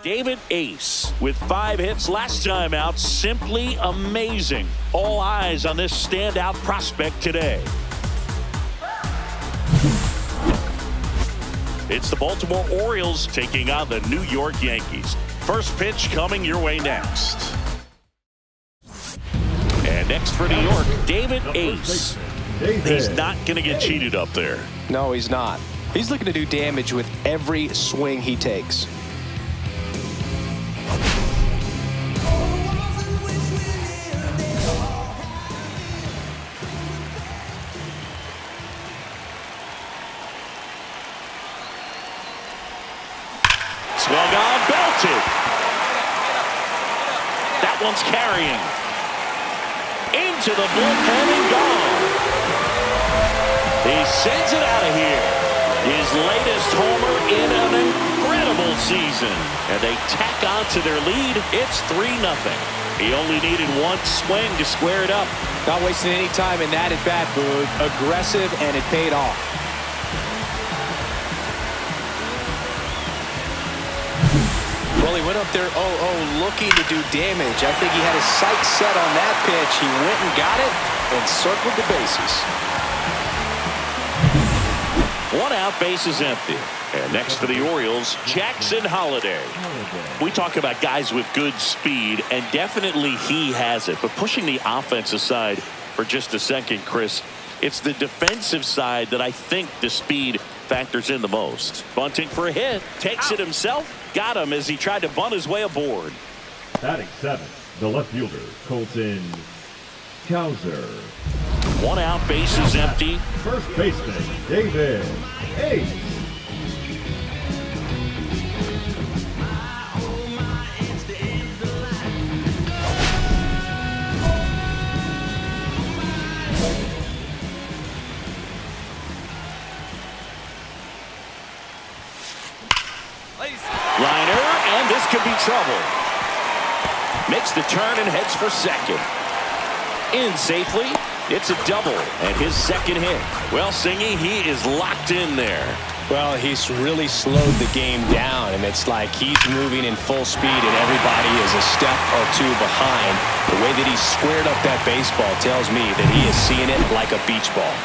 David Ace with 5 hits last time out. Simply amazing. All eyes on this standout prospect today. It's the Baltimore Orioles taking on the New York Yankees. First pitch coming your way next. And next for New York, David Ace. He's not going to get cheated up there. No, he's not. He's looking to do damage with every swing he takes. Swung on, belted. That one's carrying. Into the bullpen and gone. He sends it out of here. His latest homer in an incredible season. And they tack on to their lead. It's 3-0. He only needed one swing to square it up. Not wasting any time in that at bat, Boog. Aggressive, and it paid off. Well, he went up there, looking to do damage. I think he had his sights set on that pitch. He went and got it and circled the bases. 1 out, bases empty. And next for the Orioles, Jackson Holliday. We talk about guys with good speed, and definitely he has it. But pushing the offense aside for just a second, Chris, it's the defensive side that I think the speed factors in the most. Bunting for a hit, takes it himself, got him as he tried to bunt his way aboard. Batting 7th, the left fielder, Colton Cowser. 1 out, bases empty. First baseman, David Ace. Liner, and this could be trouble. Makes the turn and heads for second. In safely. It's a double and his second hit. Well, Singy, he is locked in there. Well, he's really slowed the game down, and it's like he's moving in full speed and everybody is a step or two behind. The way that he squared up that baseball tells me that he is seeing it like a beach ball.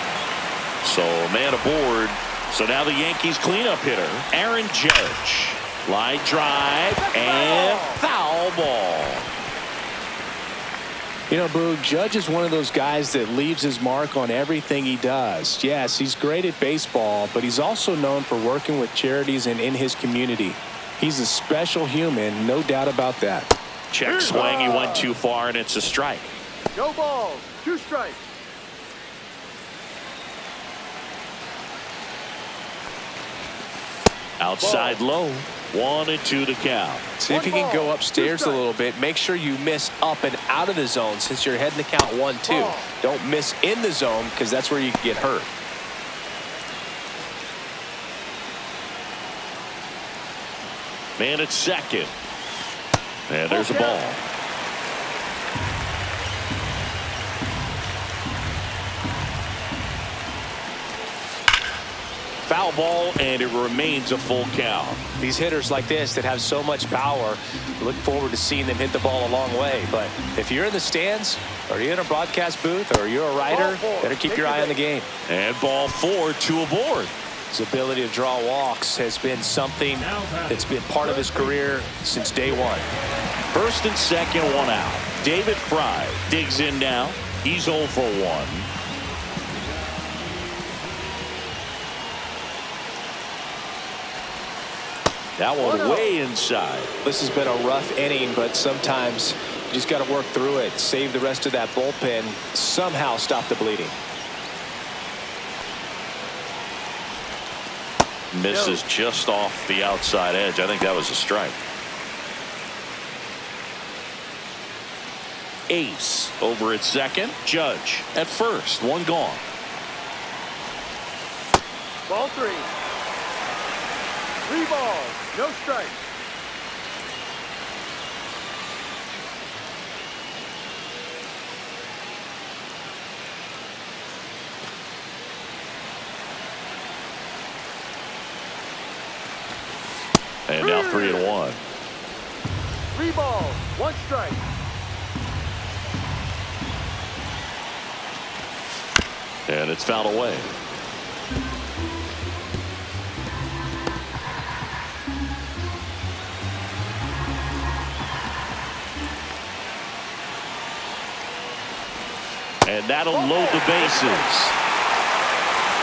So, man aboard. So now the Yankees cleanup hitter, Aaron Judge. Line drive and foul ball. You know, Boog, Judge is one of those guys that leaves his mark on everything he does. Yes, he's great at baseball, but he's also known for working with charities and in his community. He's a special human, no doubt about that. Check swing, he went too far, and it's a strike. No balls, 2 strikes. Outside low. 1-2 to count. See if you can go upstairs a little bit. Make sure you miss up and out of the zone since you're heading to count 1-2. Don't miss in the zone because that's where you can get hurt. Man at second. And there's a ball. Foul ball, and it remains a full count. These hitters like this that have so much power, look forward to seeing them hit the ball a long way. But if you're in the stands, or you're in a broadcast booth, or you're a writer, better keep your eye on the game. And ball 4, 2 aboard. His ability to draw walks has been something that's been part of his career since day one. First and second, 1 out. David Fry digs in now. He's 0 for 1. That one way inside. This has been a rough inning, but sometimes you just got to work through it. Save the rest of that bullpen. Somehow stop the bleeding. Misses just off the outside edge. I think that was a strike. Ace over at second. Judge at first. 1 gone. Ball 3. 3 balls, no strikes. And now 3-1. 3 balls, 1 strike. And it's fouled away. And that'll load the bases.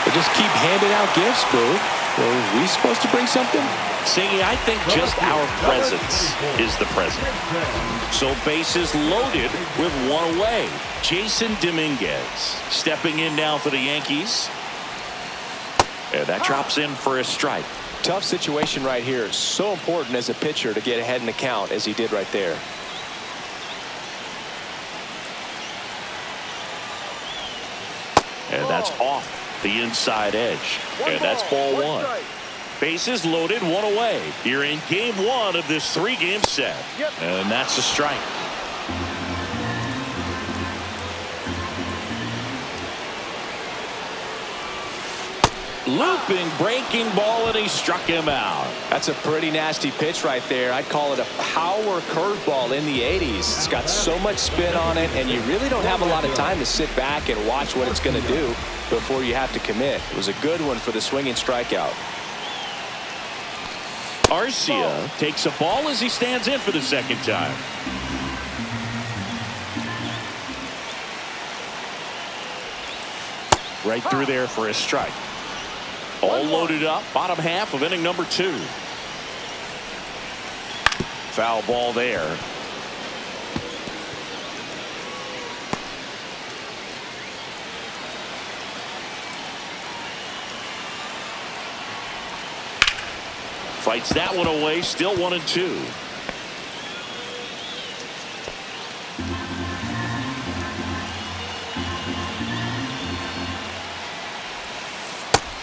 They just keep handing out gifts, Boo. Are we supposed to bring something? Siggy, I think just our presence is the present. So bases loaded with 1 away. Jason Dominguez stepping in now for the Yankees. And that drops in for a strike. Tough situation right here. So important as a pitcher to get ahead in the count as he did right there. And that's off the inside edge. And that's ball 1. Bases loaded, 1 away. Here in game 1 of this 3-game set. And that's a strike. Looping, breaking ball, and he struck him out. That's a pretty nasty pitch right there. I'd call it a power curveball in the 80s. It's got so much spin on it, and you really don't have a lot of time to sit back and watch what it's going to do before you have to commit. It was a good one for the swinging strikeout. Arcia takes a ball as he stands in for the 2nd time. Right through there for a strike. All loaded up, bottom half of inning number 2. Foul ball there. Fights that one away, still 1-2.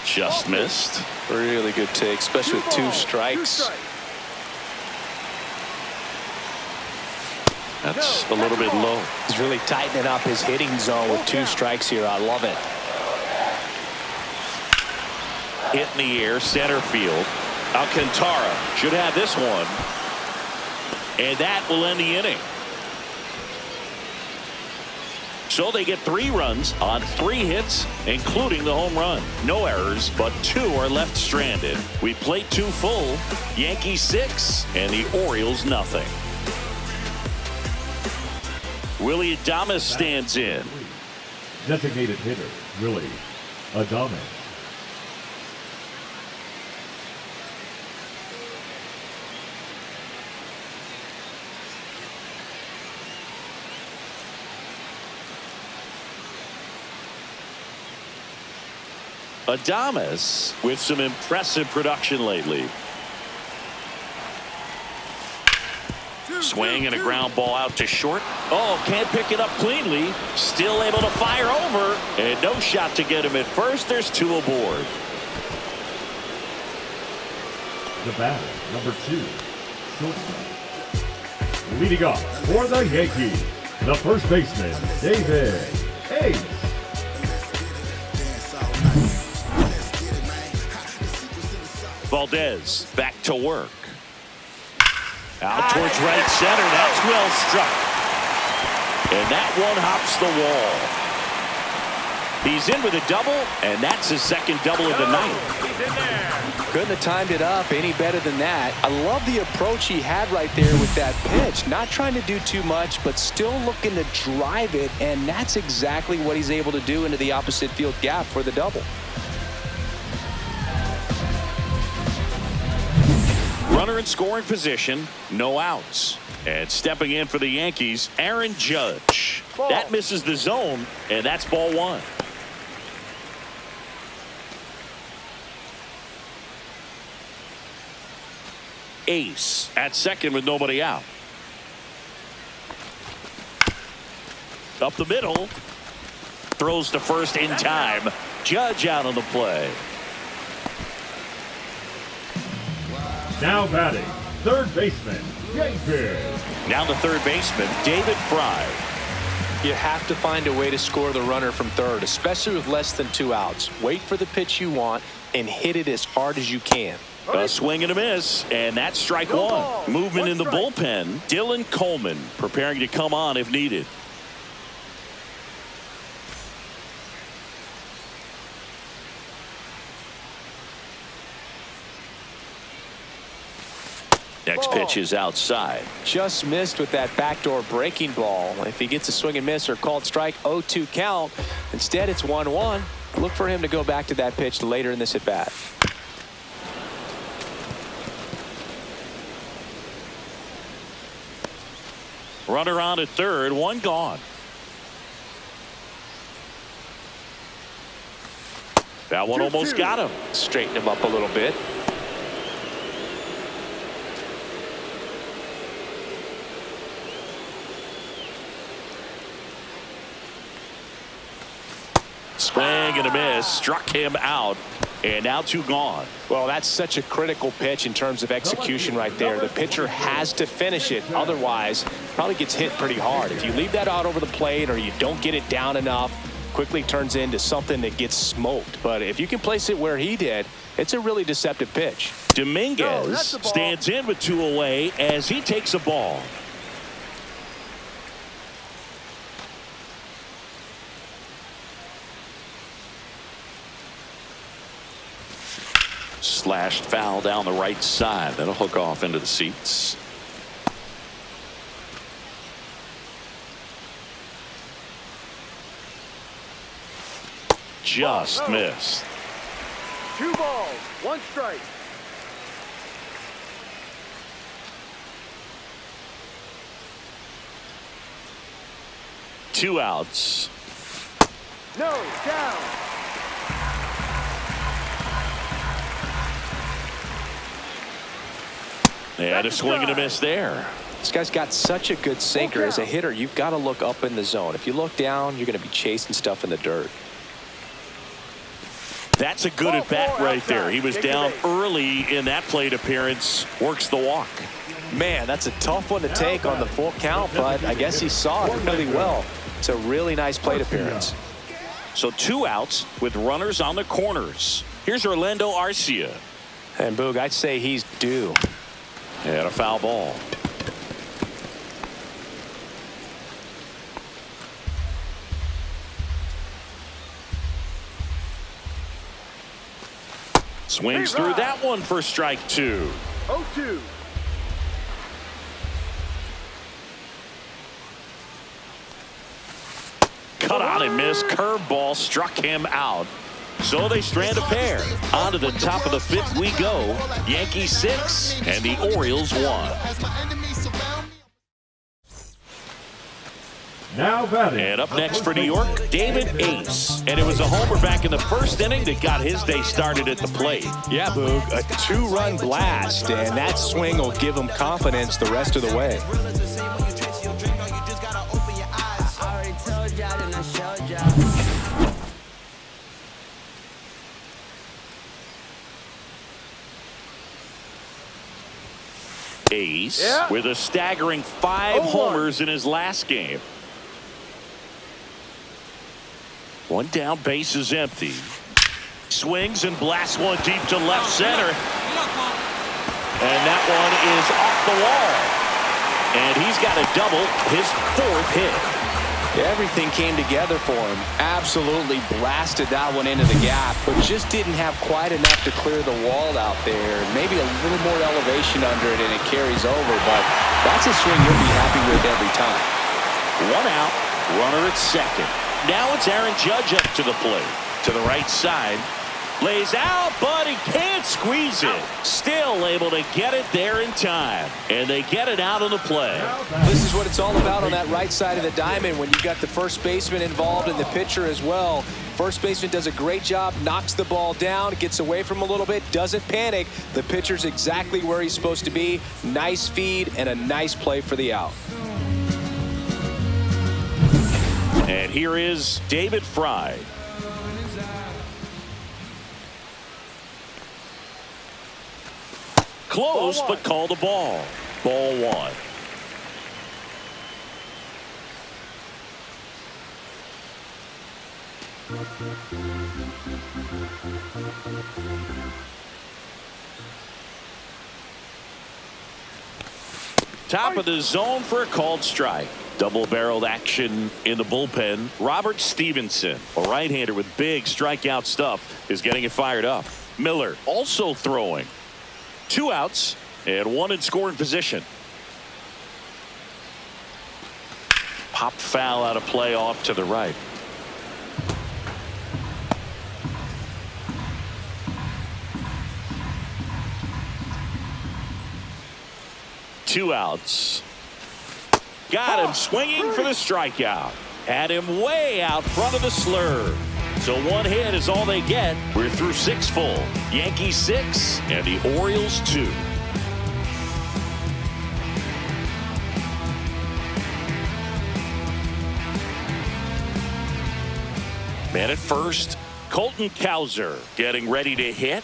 Just missed. Really good take, especially with 2 strikes. That's a little bit low. He's really tightening up his hitting zone with 2 strikes here. I love it. Hit in the air, center field. Alcantara should have this one. And that will end the inning. So they get 3 runs on 3 hits, including the home run. No errors, but 2 are left stranded. We played 2 full. Yankees 6 and the Orioles nothing. Willie Adames stands in. Designated hitter, Willie Adames. Adames with some impressive production lately. Swing and a ground ball out to short. Oh, can't pick it up cleanly. Still able to fire over. And no shot to get him at first. There's 2 aboard. The batter, number 2, shortstop. Leading off for the Yankees, the first baseman, David Ace. Valdez back to work. Out towards right center. That's well struck. And that one hops the wall. He's in with a double, and that's his 2nd double of the night. Couldn't have timed it up any better than that. I love the approach he had right there with that pitch. Not trying to do too much, but still looking to drive it, and that's exactly what he's able to do into the opposite field gap for the double. Runner in scoring position, no outs. And stepping in for the Yankees, Aaron Judge. That misses the zone, and that's ball 1. Ace at second with nobody out. Up the middle. Throws to first in time. Judge out on the play. Now batting, third baseman, David. Now the third baseman, David Fry. You have to find a way to score the runner from third, especially with less than 2 outs. Wait for the pitch you want and hit it as hard as you can. A swing and a miss, and that's strike No one. ball. Movement One in the strike. bullpen. Dylan Coleman preparing to come on if needed. Next pitch is outside. Just missed with that backdoor breaking ball. If he gets a swing and miss or called strike, 0-2 count. Instead, it's 1-1. Look for him to go back to that pitch later in this at bat. Runner on at third, one gone. That one almost got him. Straighten him up a little bit. Swing and a miss, struck him out, and now two gone. Well, that's such a critical pitch in terms of execution right there. The pitcher has to finish it. Otherwise, probably gets hit pretty hard. If you leave that out over the plate or you don't get it down enough, quickly turns into something that gets smoked. But if you can place it where he did, it's a really deceptive pitch. Dominguez stands in with two away as he takes a ball. Slashed foul down the right side. That'll hook off into the seats. Just missed. 2 balls, 1 strike. Two outs. No, down. And a swing and a miss there. This guy's got such a good sinker. As a hitter, you've got to look up in the zone. If you look down, you're going to be chasing stuff in the dirt. That's a good at bat right there. He was down early in that plate appearance. Works the walk. Man, that's a tough one to take on the full count, but I guess he saw it really well. It's a really nice plate appearance. So two outs with runners on the corners. Here's Orlando Arcia. And Boog, I'd say he's due. And a foul ball. Swings through that one for strike two. 0-2. Cut on and missed. Curveball struck him out. So they strand a pair. On to the top of the fifth we go. Yankees 6 and the Orioles 1. Now batting. And up next for New York, David Ace. And it was a homer back in the first inning that got his day started at the plate. Yeah, Boog, a 2-run blast, and that swing will give him confidence the rest of the way. Ace with a staggering 5 homers in his last game. One down, base is empty. Swings and blasts one deep to left center. And that one is off the wall. And he's got a double, his 4th hit. Everything came together for him. Absolutely blasted that one into the gap, but just didn't have quite enough to clear the wall out there. Maybe a little more elevation under it and it carries over, but that's a swing you'll be happy with every time. One out, runner at second. Now it's Aaron Judge up to the plate. To the right side. Lays out, but he can't squeeze it. Still able to get it there in time. And they get it out of the play. This is what it's all about on that right side of the diamond when you got the first baseman involved and the pitcher as well. First baseman does a great job, knocks the ball down, gets away from a little bit, doesn't panic. The pitcher's exactly where he's supposed to be. Nice feed and a nice play for the out. And here is David Fry. Close, but called a ball. Ball 1. Top of the zone for a called strike. Double-barreled action in the bullpen. Robert Stevenson, a right-hander with big strikeout stuff, is getting it fired up. Miller also throwing. 2 outs and 1 in scoring position. Pop foul out of play off to the right. Two outs. Got him swinging for the strikeout. Had him way out front of the slur. So 1 hit is all they get. We're through 6 full. Yankees 6 and the Orioles 2. Man at first, Colton Cowser getting ready to hit.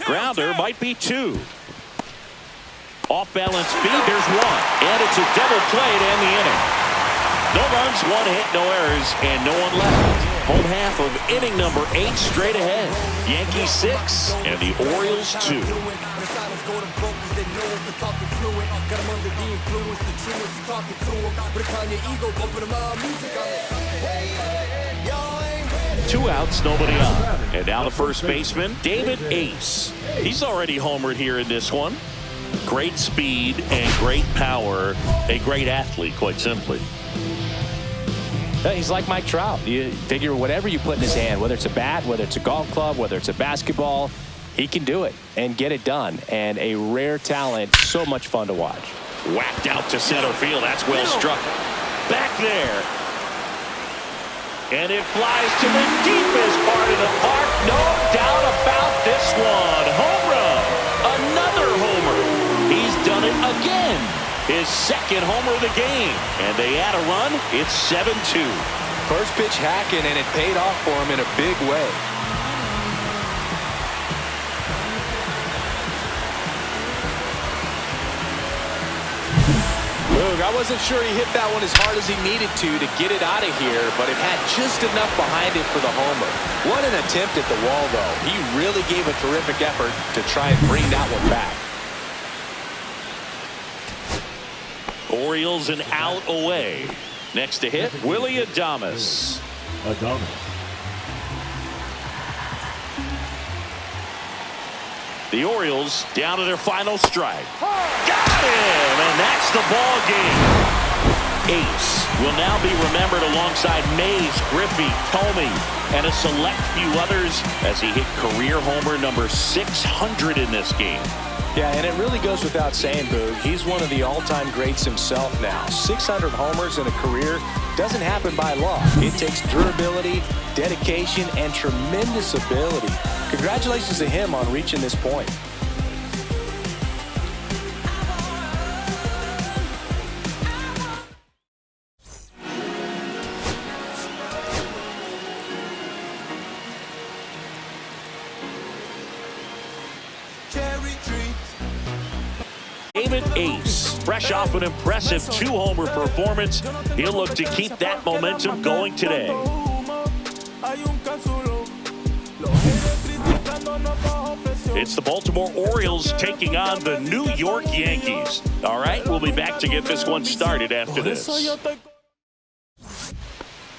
Grounder might be 2. Off balance feed, there's 1. And it's a double play to end the inning. No runs, 1 hit, no errors, and no one left. Home half of inning number 8 straight ahead. Yankees 6 and the Orioles 2. Two outs, nobody on. And now the first baseman, David Ace. He's already homered here in this one. Great speed and great power. A great athlete, quite simply. He's like Mike Trout. You figure whatever you put in his hand, whether it's a bat, whether it's a golf club, whether it's a basketball, he can do it and get it done. And a rare talent, so much fun to watch. Whacked out to center field. That's well struck. Back there. And it flies to the deepest part of the park. No doubt about this one. Home run. Another homer. He's done it again. His second homer of the game. And they add a run. It's 7-2. First pitch hacking, and it paid off for him in a big way. I wasn't sure he hit that one as hard as he needed to get it out of here, but it had just enough behind it for the homer. What an attempt at the wall, though. He really gave a terrific effort to try and bring that one back. Orioles an out away. Next to hit, Willie Adames. The Orioles down to their final strike. Got him! And that's the ball game. Ace will now be remembered alongside Mays, Griffey, Comey, and a select few others as he hit career homer number 600 in this game. Yeah, and it really goes without saying, Boog. He's one of the all-time greats himself now. 600 homers in a career doesn't happen by luck. It takes durability, dedication, and tremendous ability. Congratulations to him on reaching this point. David Ace, fresh off an impressive 2-homer performance. He'll look to keep that momentum going today. It's the Baltimore Orioles taking on the New York Yankees. All right, we'll be back to get this one started after this.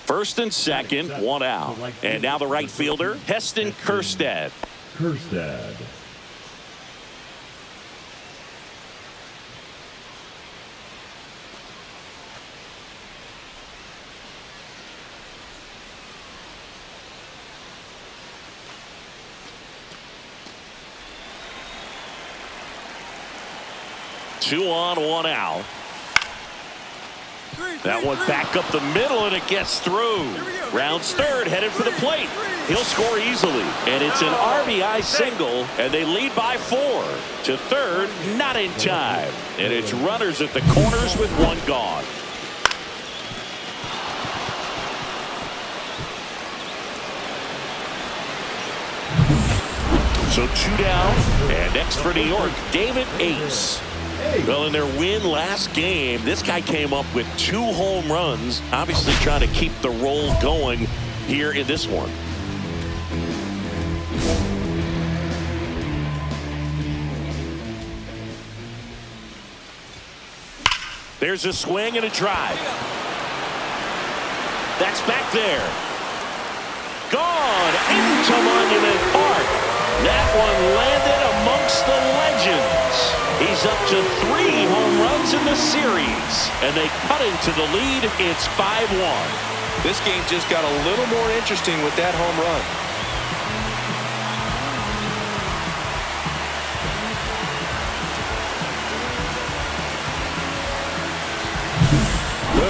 First and second, 1 out. And now the right fielder, Heston Kjerstad. 2 on, 1 out. That one back up the middle, and it gets through. Rounds third, headed for the plate. He'll score easily, and it's an RBI single, and they lead by 4. To third, not in time. And it's runners at the corners with 1 gone. 2 down. And next for New York, David Ace. Well, in their win last game, this guy came up with 2 home runs, obviously trying to keep the roll going here in this one. There's a swing and a drive. That's back there. Gone into Monument Park. That one landed amongst the legends. He's up to 3 home runs in the series. And they cut into the lead. It's 5-1. This game just got a little more interesting with that home run.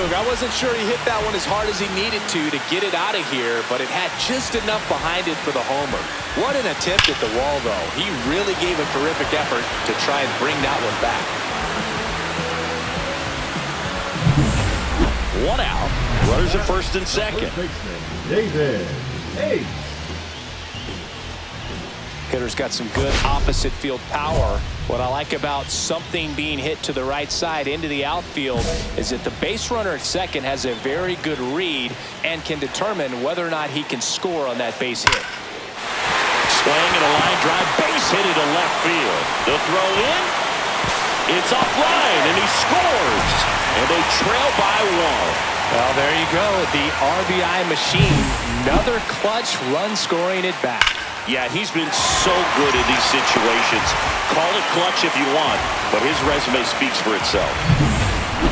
I wasn't sure he hit that one as hard as he needed to get it out of here, but it had just enough behind it for the homer. What an attempt at the wall, though. He really gave a terrific effort to try and bring that one back. 1 out. Runners at first and second. David Ace. Hitter's got some good opposite field power. What I like about something being hit to the right side into the outfield is that the base runner at second has a very good read and can determine whether or not he can score on that base hit. Swing and a line drive, base hit into left field. The throw in. It's offline, and he scores. And they trail by 1. Well, there you go. The RBI machine. Another clutch run scoring it back. Yeah, he's been so good in these situations. Call it clutch if you want, but his resume speaks for itself.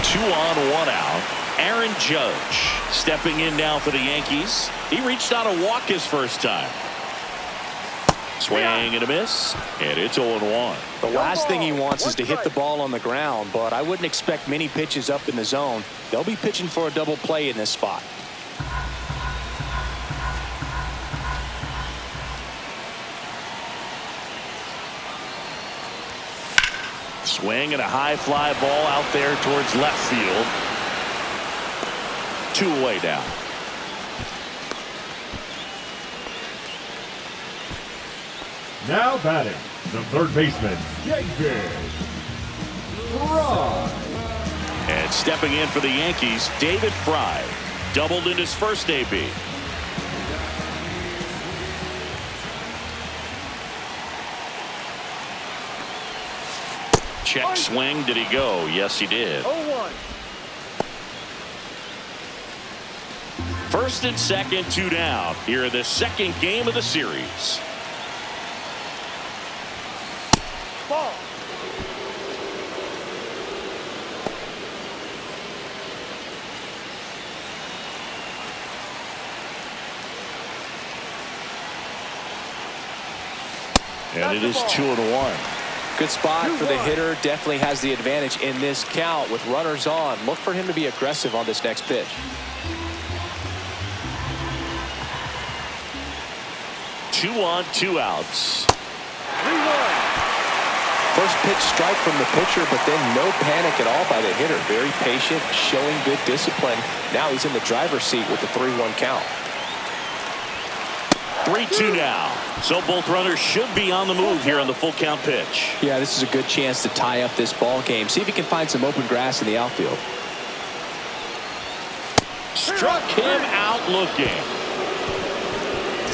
2 on, 1 out. Aaron Judge stepping in now for the Yankees. He reached out a walk his first time. Swing and a miss, and it's 0-1. The last thing he wants is to hit the ball on the ground, but I wouldn't expect many pitches up in the zone. They'll be pitching for a double play in this spot. Swing and a high fly ball out there towards left field. 2 away now. Now batting, the third baseman, Yankees. Fry. And stepping in for the Yankees, David Fry. Doubled in his first AB. Check swing. Did he go? Yes, he did. 0-1. First and second, 2 down. Here in the second game of the series. Ball. And it is 2-1. Good spot for the hitter. Definitely has the advantage in this count with runners on. Look for him to be aggressive on this next pitch. 2 on, 2 outs. 3-1. First pitch strike from the pitcher, but then no panic at all by the hitter. Very patient, showing good discipline. Now he's in the driver's seat with the 3-1 count. 3-2 now. So both runners should be on the move here on the full count pitch. Yeah, this is a good chance to tie up this ball game. See if he can find some open grass in the outfield. Struck him out looking.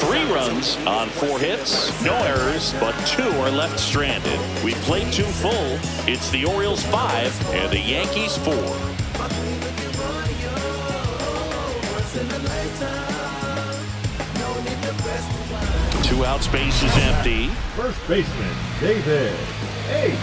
3 runs on 4 hits. No errors, but 2 are left stranded. We played 2 full. It's the Orioles 5 and the Yankees 4. 2 out, space is empty. First baseman, David Ace.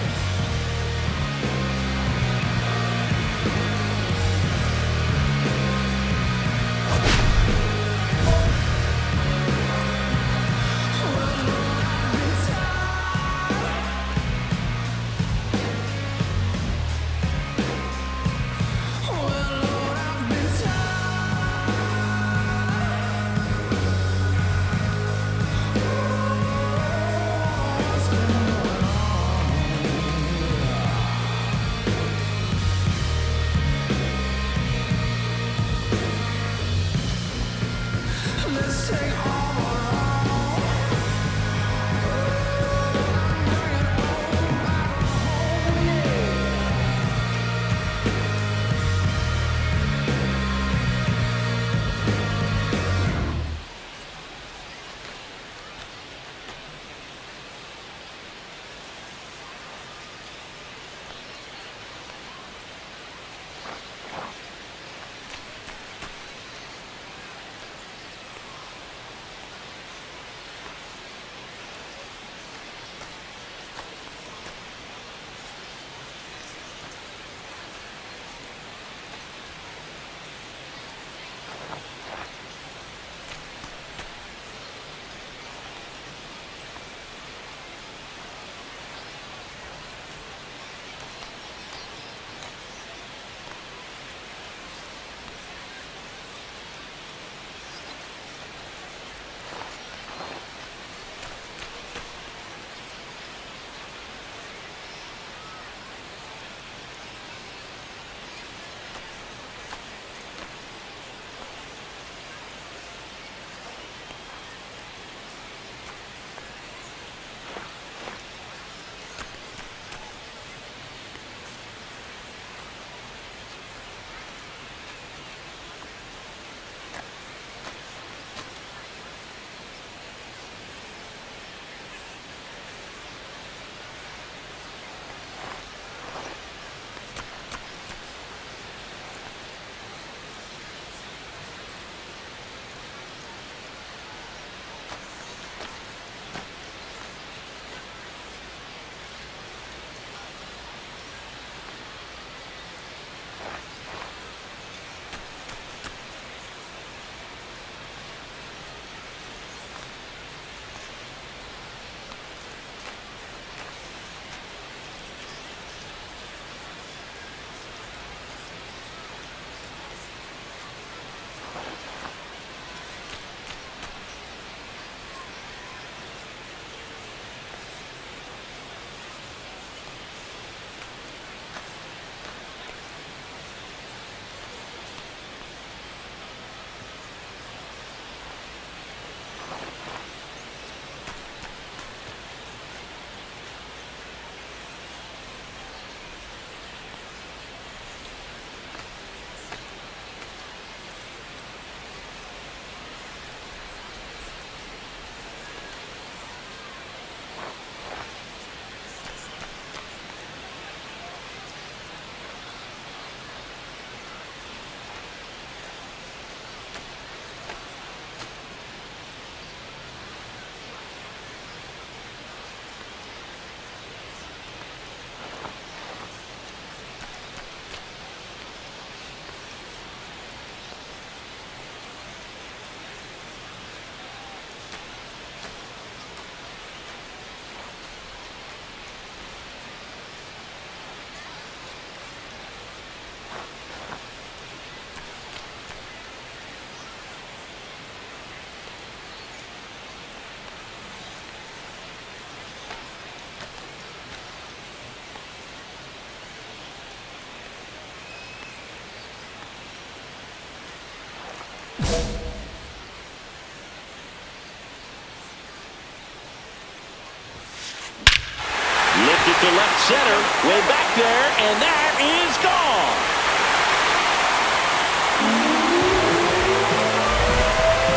to left center, way back there, and that is gone.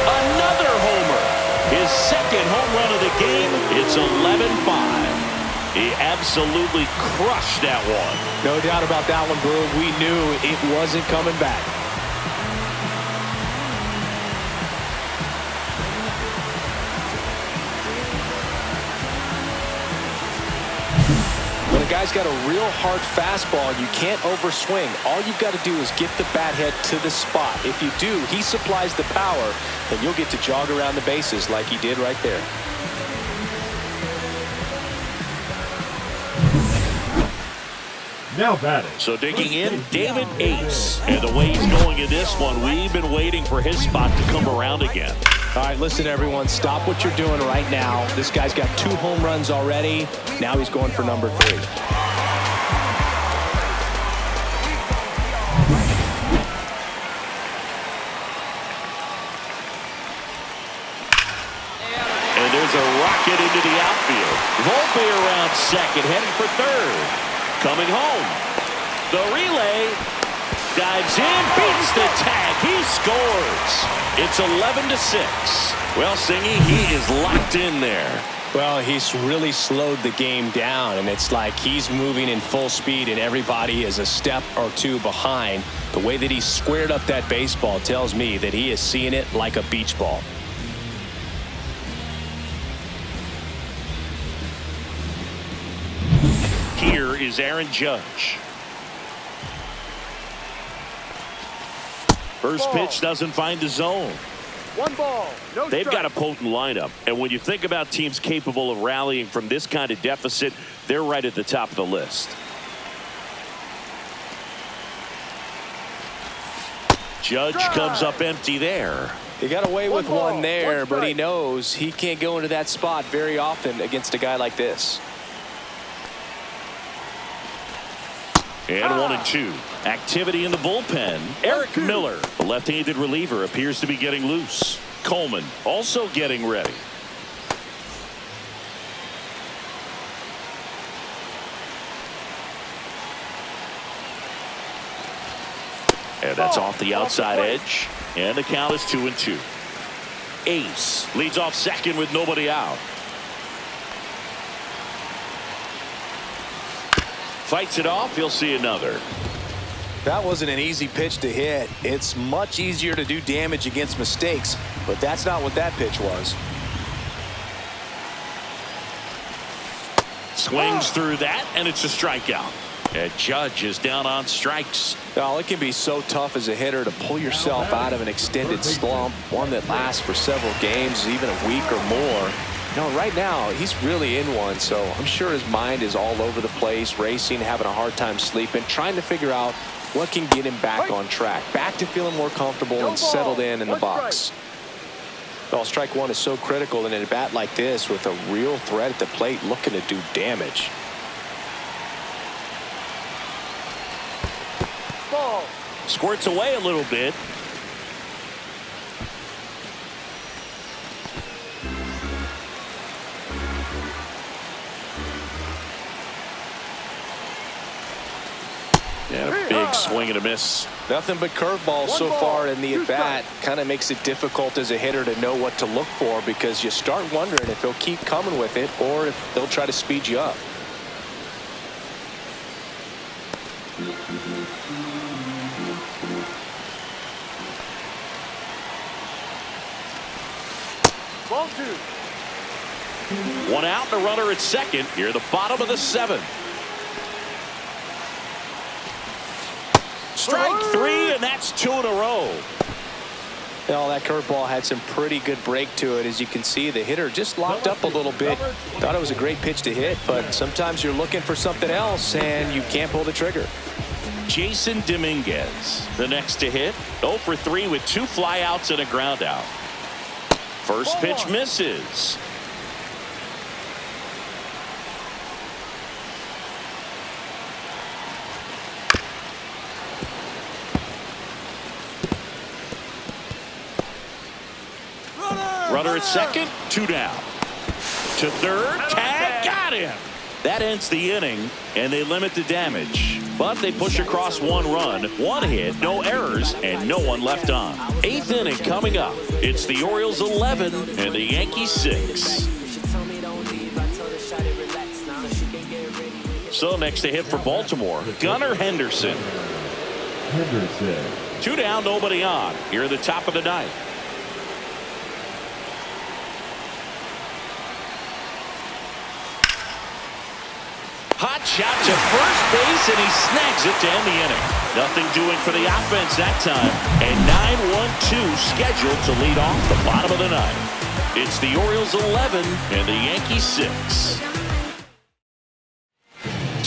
Another homer. His second home run of the game. It's 11-5. He absolutely crushed that one. No doubt about that one, Brew. We knew it wasn't coming back. When a guy's got a real hard fastball, you can't overswing. All you've got to do is get the bat head to the spot. If you do, he supplies the power, and you'll get to jog around the bases like he did right there. Now batting. So digging in, David Ace. And the way he's going in this one, we've been waiting for his spot to come around again. All right, listen, everyone. Stop what you're doing right now. This guy's got 2 home runs already. Now he's going for number 3. And there's a rocket into the outfield. Volpe around second, heading for third. Coming home. The relay. Dives in, beats the tag. He scores. It's 11-6. Well, Singy, he is locked in there. Well, he's really slowed the game down, and it's like he's moving in full speed, and everybody is a step or 2 behind. The way that he squared up that baseball tells me that he is seeing it like a beach ball. Here is Aaron Judge. First pitch doesn't find the zone. 1 ball, no They've strike. got a potent lineup. And when you think about teams capable of rallying from this kind of deficit, they're right at the top of the list. Judge comes up empty there. He got away with 1 ball, one there, 1 but he strike. knows he can't go into that spot very often against a guy like this. And 1-2. Activity in the bullpen. Eric Miller, the left-handed reliever, appears to be getting loose. Coleman also getting ready. And that's off the outside edge. And the count is 2-2. Ace leads off second with nobody out. Fights it off. He'll see another. That wasn't an easy pitch to hit. It's much easier to do damage against mistakes, but that's not what that pitch was. Swings through that, and it's a strikeout. And Judge is down on strikes. Well, it can be so tough as a hitter to pull yourself out of an extended slump, one that lasts for several games, even a week or more. You know, right now, he's really in one, so I'm sure his mind is all over the place, racing, having a hard time sleeping, trying to figure out what can get him back on track, back to feeling more comfortable and settled in the box. Well, strike one is so critical in a bat like this with a real threat at the plate looking to do damage. Ball. Squirts away a little bit. And a big swing and a miss. Nothing but curveballs so far in the at-bat. Kind of makes it difficult as a hitter to know what to look for because you start wondering if he'll keep coming with it or if they'll try to speed you up. Ball 2. One out and a runner at second. Near the bottom of the 7th. Strike 3, and that's 2 in a row. Well, that curveball had some pretty good break to it. As you can see, the hitter just locked up a little bit. Thought it was a great pitch to hit, but sometimes you're looking for something else, and you can't pull the trigger. Jason Dominguez, the next to hit. 0 for 3 with 2 flyouts and a ground out. First pitch misses. Runner at second, 2 down. To third, tag, got him. That ends the inning, and they limit the damage. But they push across 1 run, 1 hit, no errors, and no one left on. 8th inning coming up. It's the Orioles 11 and the Yankees 6. So next to hit for Baltimore, Gunnar Henderson. 2 down, nobody on. Here at the top of the 9th. Hot shot to first base, and he snags it to end the inning. Nothing doing for the offense that time. And 9-1-2 scheduled to lead off the bottom of the 9th. It's the Orioles 11 and the Yankees 6.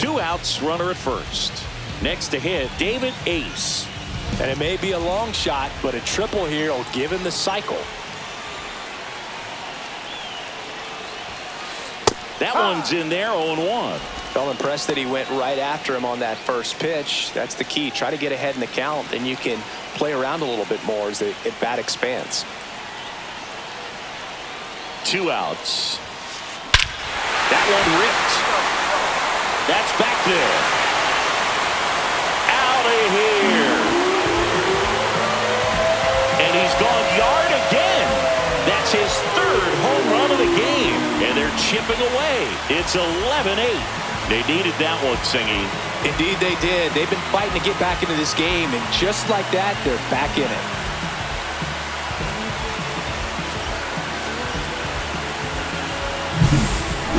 2 outs, runner at first. Next to hit, David Ace. And it may be a long shot, but a triple here will give him the cycle. That one's in there, 0-1. Felt impressed that he went right after him on that first pitch. That's the key. Try to get ahead in the count, then you can play around a little bit more as the at-bat expands. 2 outs. That one ripped. That's back there. Out of here. And he's gone yard again. That's his 3rd home run of the game. And they're chipping away. It's 11-8. They needed that one, Singy. Indeed they did. They've been fighting to get back into this game, and just like that, they're back in it.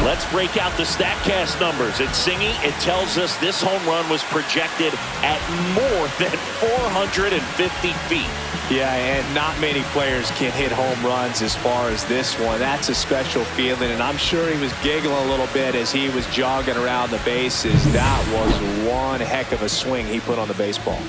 Let's break out the StatCast numbers. It's Singy. It tells us this home run was projected at more than 450 feet. Yeah, and not many players can hit home runs as far as this one. That's a special feeling, and I'm sure he was giggling a little bit as he was jogging around the bases. That was one heck of a swing he put on the baseball.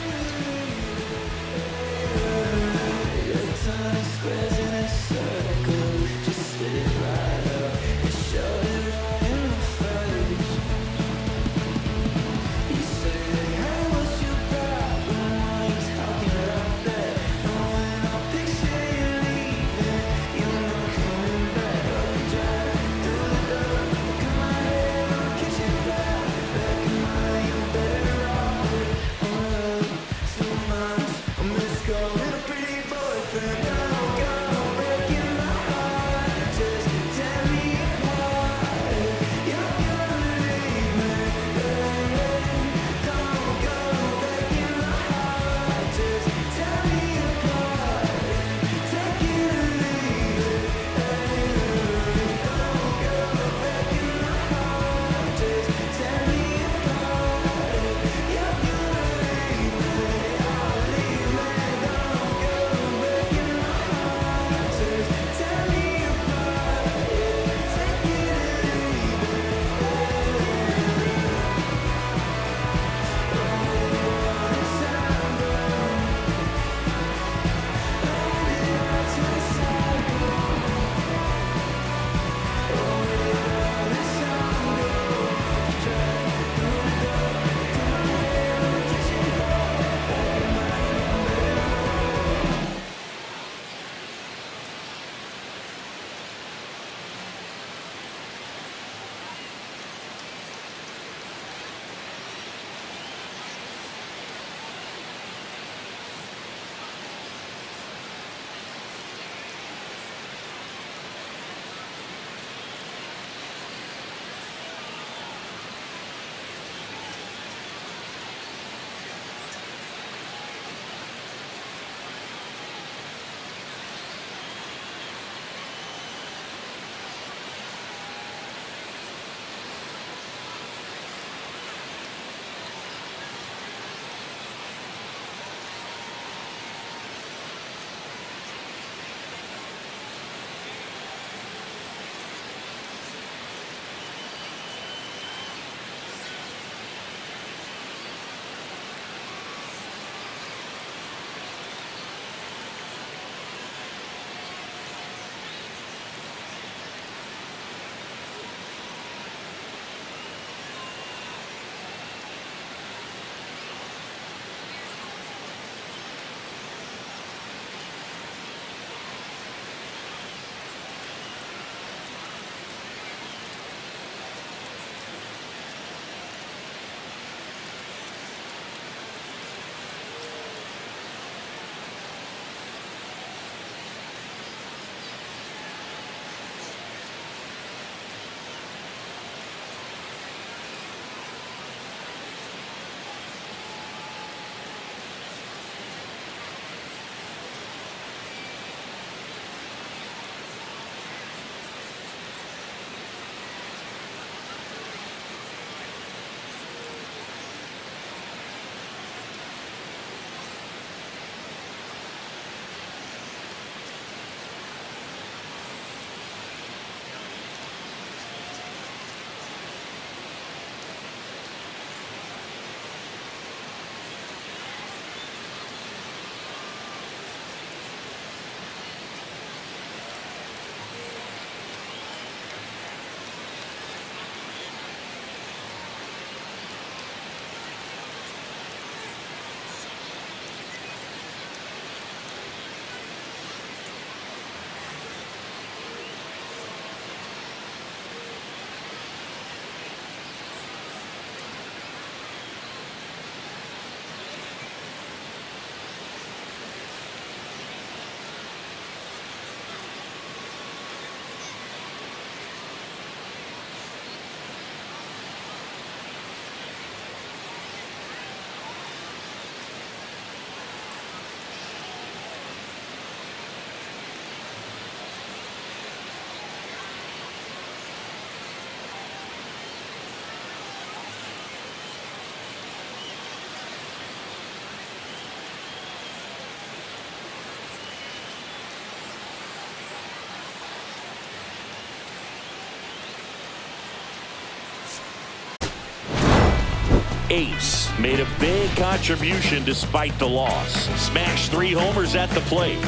ace made a big contribution despite the loss. Smashed 3 homers at the plate.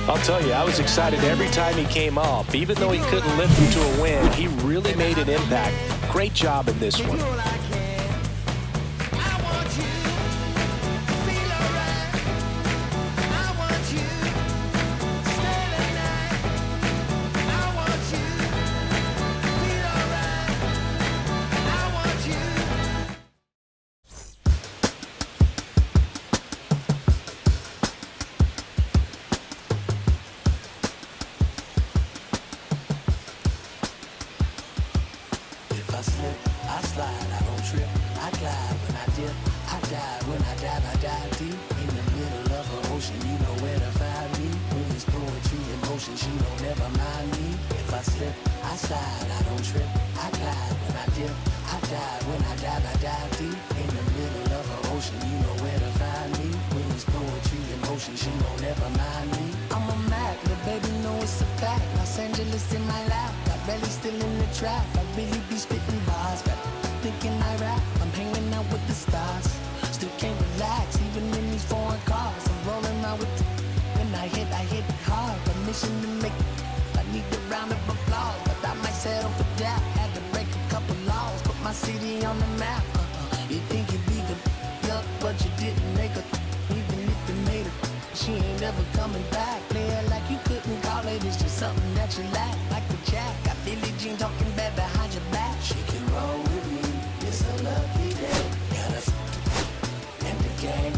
I'll tell you, I was excited every time he came up. Even though he couldn't lift them to a win, he really made an impact. Great job in this one. I slip, I slide, I don't trip, I glide when I dip, I dive when I dive deep in the middle of an ocean. You know where to find me. When it's poetry in motion, she don't ever mind me. If I slip, I slide, I don't trip, I glide when I dip, I dive when I dive deep in the middle of an ocean. You know where to find me. When it's poetry in motion, she don't ever mind me. I'm a Mac, the baby know it's a fact. Los Angeles in my lap, got belly still in the trap. I really be spitting bars, but thinking I rap. I'm hanging out with the stars, still can't relax, even in these foreign cars. I'm rolling out with the, when I hit hard. Permission to make, I need a round of applause, but I might settle for that. Had to break a couple laws, put my city on the map. You think you'd be the up, but you didn't make her. Even if you made her, she ain't never coming back. Play it like you couldn't call it, it's just something that you lack. Like the Jack, got Billie Jean talking bad behind your back. She can roll with me, it's a lucky day. Got a and the gang.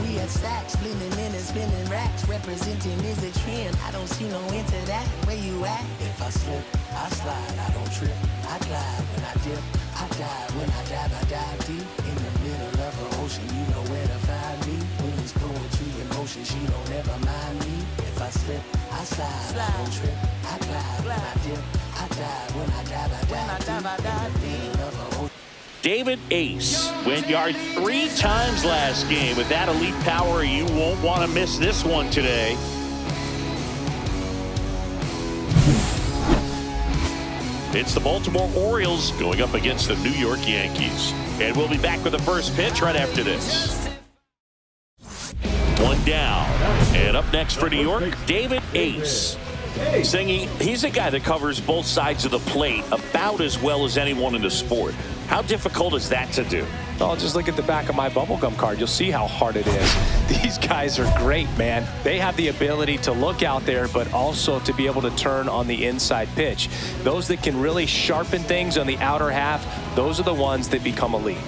We had stacks, blending in and spinning racks. Representing is a trend, I don't see no end to that. Where you at? If I slip, I slide, I don't trip, I glide when I dip, I dive when I dive deep in the middle of an ocean. You know where to find me. When it's poetry in motion, she don't ever mind me. If I slip, I slide, I don't trip, I glide when I dip, I dive when I dive deep in the middle of an ocean. David Ace went yard 3 times last game. With that elite power, you won't want to miss this one today. It's the Baltimore Orioles going up against the New York Yankees. And we'll be back with the first pitch right after this. 1 down. And up next for New York, David Ace. Singy, he's a guy that covers both sides of the plate about as well as anyone in the sport. How difficult is that to do? Oh, just look at the back of my bubblegum card. You'll see how hard it is. These guys are great, man. They have the ability to look out there, but also to be able to turn on the inside pitch. Those that can really sharpen things on the outer half, those are the ones that become elite.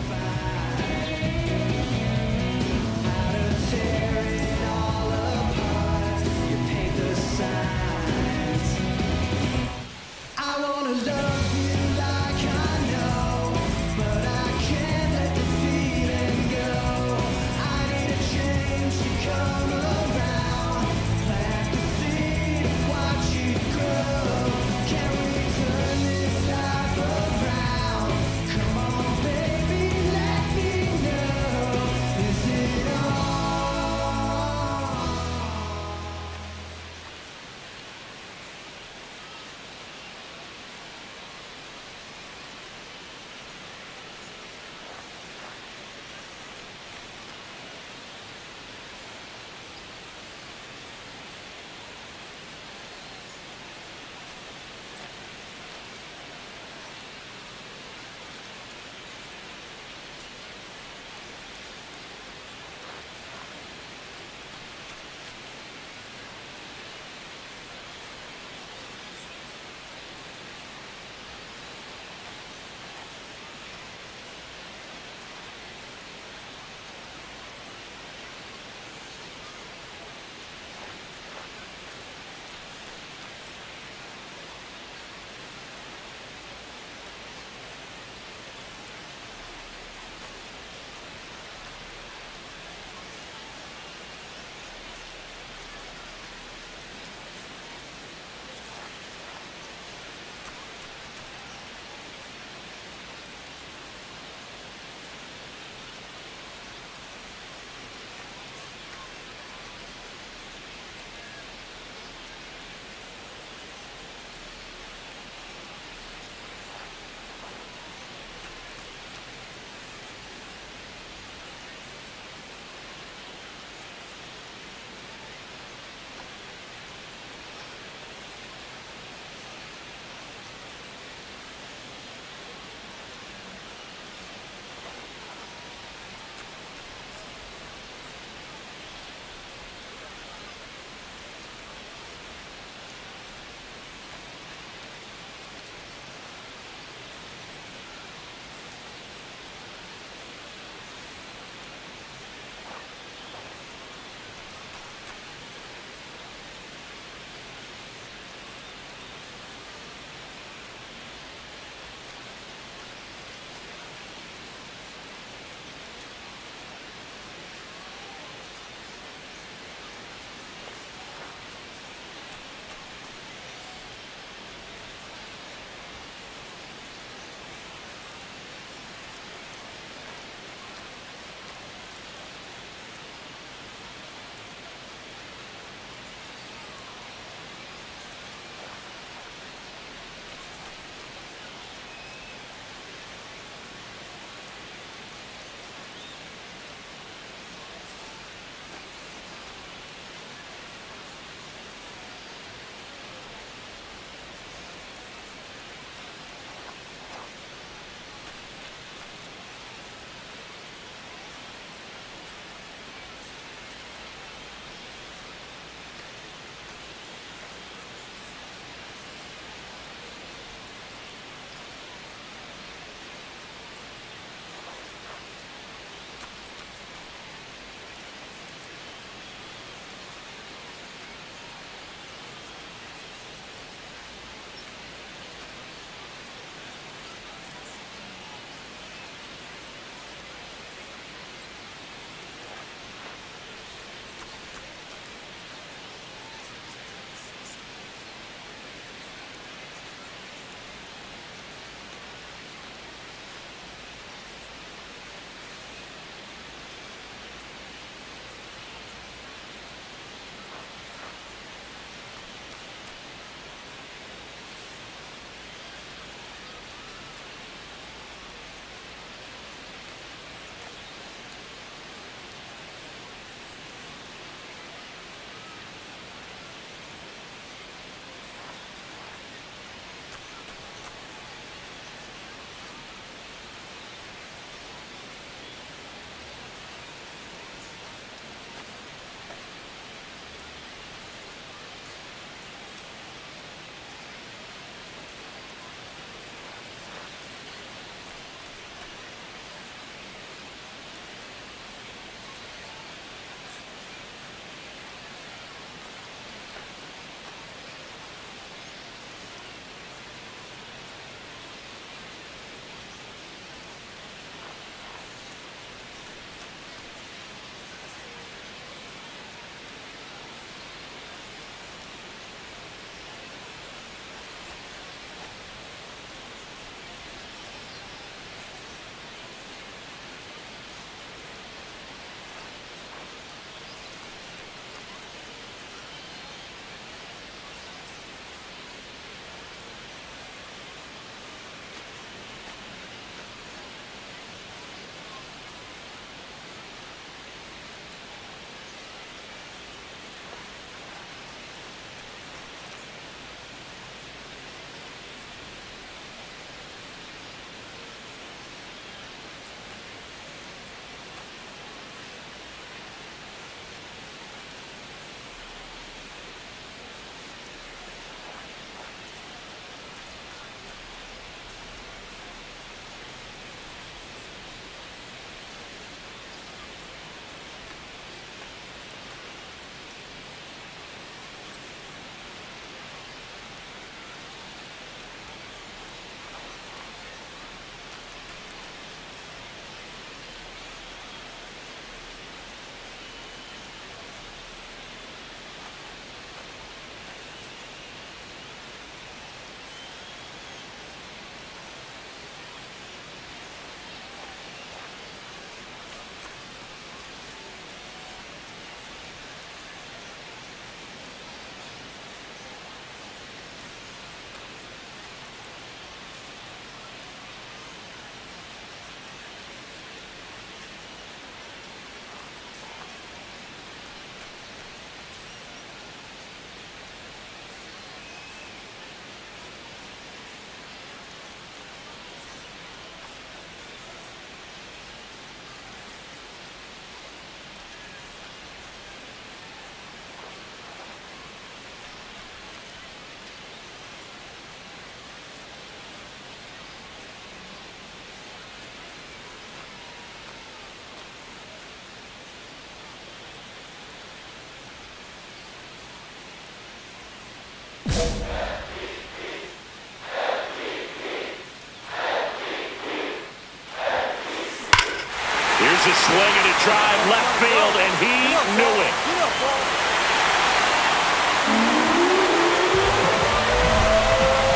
Here's a swing and a drive left field, and he knew it.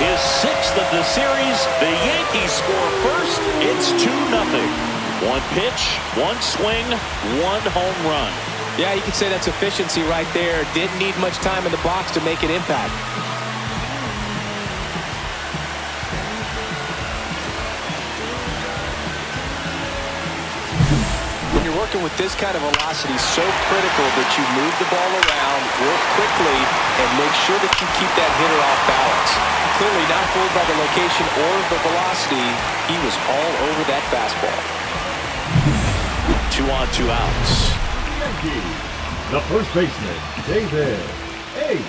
His sixth of the series. The Yankees score first. It's 2-0. One pitch, one swing, one home run. Yeah, you could say that's efficiency right there. Didn't need much time in the box to make an impact. When you're working with this kind of velocity, so critical that you move the ball around, work quickly, and make sure that you keep that hitter off balance. Clearly not fooled by the location or the velocity. He was all over that fastball. 2 on, 2 outs. Yankees, the first baseman, David Ace.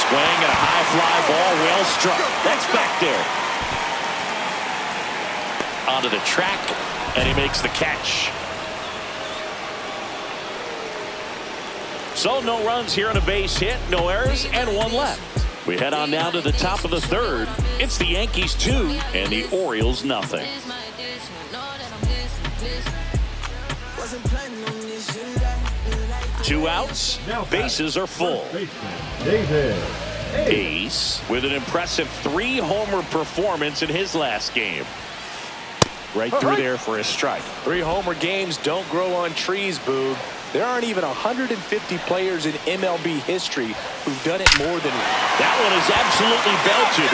Swing and a high fly ball, well struck. That's back there. Onto the track, and he makes the catch. So no runs here on a base hit, no errors, and one left. We head on down to the top of the third. It's the Yankees 2 and the Orioles nothing. Two outs, bases are full. David Ace with an impressive 3-homer performance in his last game. Right through there for a strike. 3-homer games don't grow on trees, Boog. There aren't even 150 players in MLB history who've done it more than that one is absolutely belted.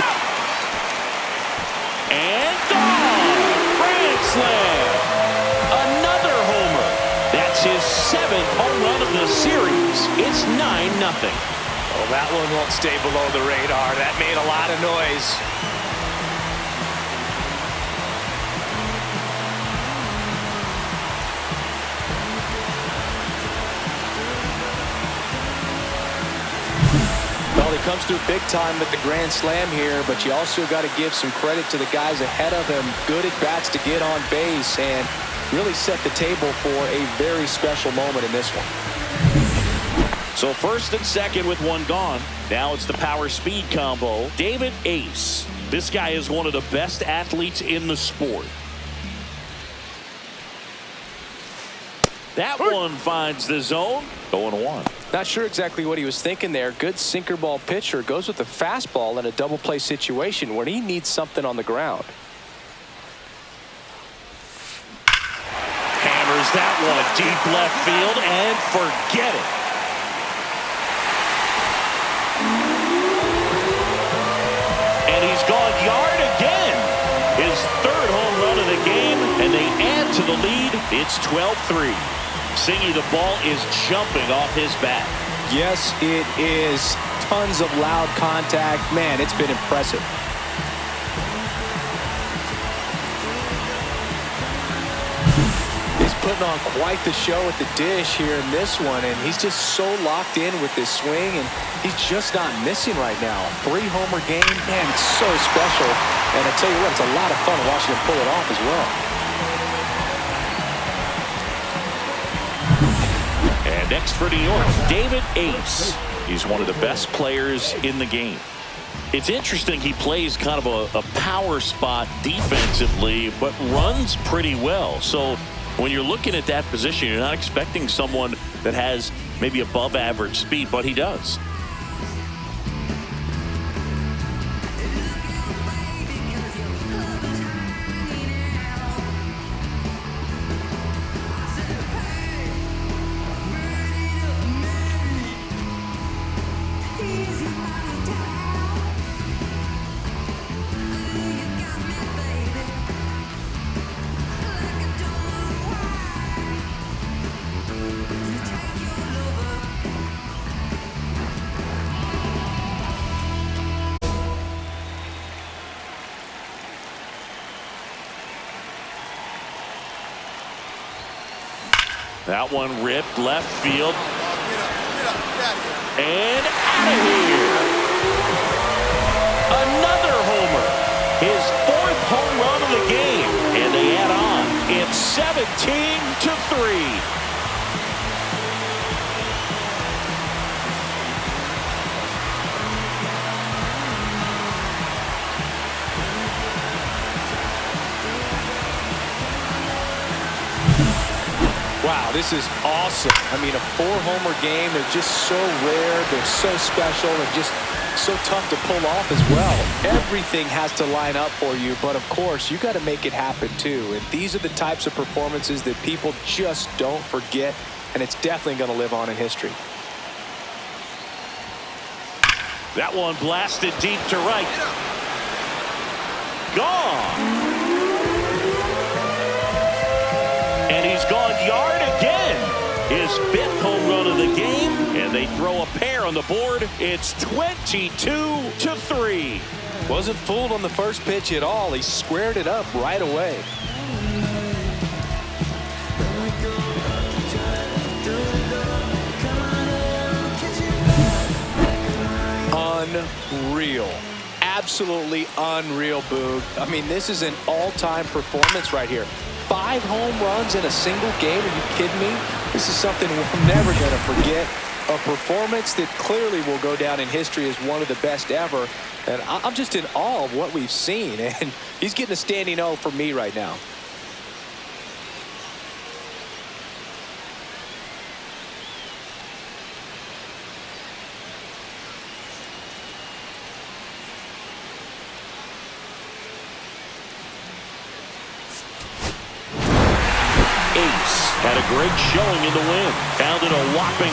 And gone! Grand slam! Another homer. That's his 7th home run of the series. It's 9-0. Well, that one won't stay below the radar. That made a lot of noise. Well, he comes through big time with the grand slam here, but you also got to give some credit to the guys ahead of him. Good at bats to get on base and really set the table for a very special moment in this one. So first and second with one gone. Now it's the power speed combo. David Ace. This guy is one of the best athletes in the sport. That one finds the zone. 0-1. Not sure exactly what he was thinking there. Good sinker ball pitcher goes with the fastball in a double play situation when he needs something on the ground. Hammers that one deep left field and forget it. And he's gone yard again. His 3rd home run of the game, and they add to the lead. It's 12-3. Singy, the ball is jumping off his bat. Yes, it is. Tons of loud contact. Man, it's been impressive. He's putting on quite the show at the dish here in this one, and he's just so locked in with this swing, and he's just not missing right now. 3-homer game, man, it's so special. And I tell you what, it's a lot of fun watching him pull it off as well. And next for New York, David Ace. He's one of the best players in the game. It's interesting he plays kind of a power spot defensively, but runs pretty well. So when you're looking at that position, you're not expecting someone that has maybe above average speed, but he does. That one ripped left field. And out of here. Another homer. His 4th home run of the game. And they add on. It's 17-3. Wow, this is awesome. I mean, a 4-homer game. They're just so rare. They're so special and just so tough to pull off as well. Everything has to line up for you, but of course, you got to make it happen too. And these are the types of performances that people just don't forget, and it's definitely going to live on in history. That one blasted deep to right. Gone. And he's gone yard again. His 5th home run of the game. And they throw a pair on the board. It's 22-3. Wasn't fooled on the first pitch at all. He squared it up right away. Unreal. Absolutely unreal, Boog. I mean, this is an all-time performance right here. 5 home runs in a single game. Are you kidding me? This is something we're never going to forget. A performance that clearly will go down in history as one of the best ever. And I'm just in awe of what we've seen. And he's getting a standing O for me right now. Ace had a great showing in the win. Pounded a whopping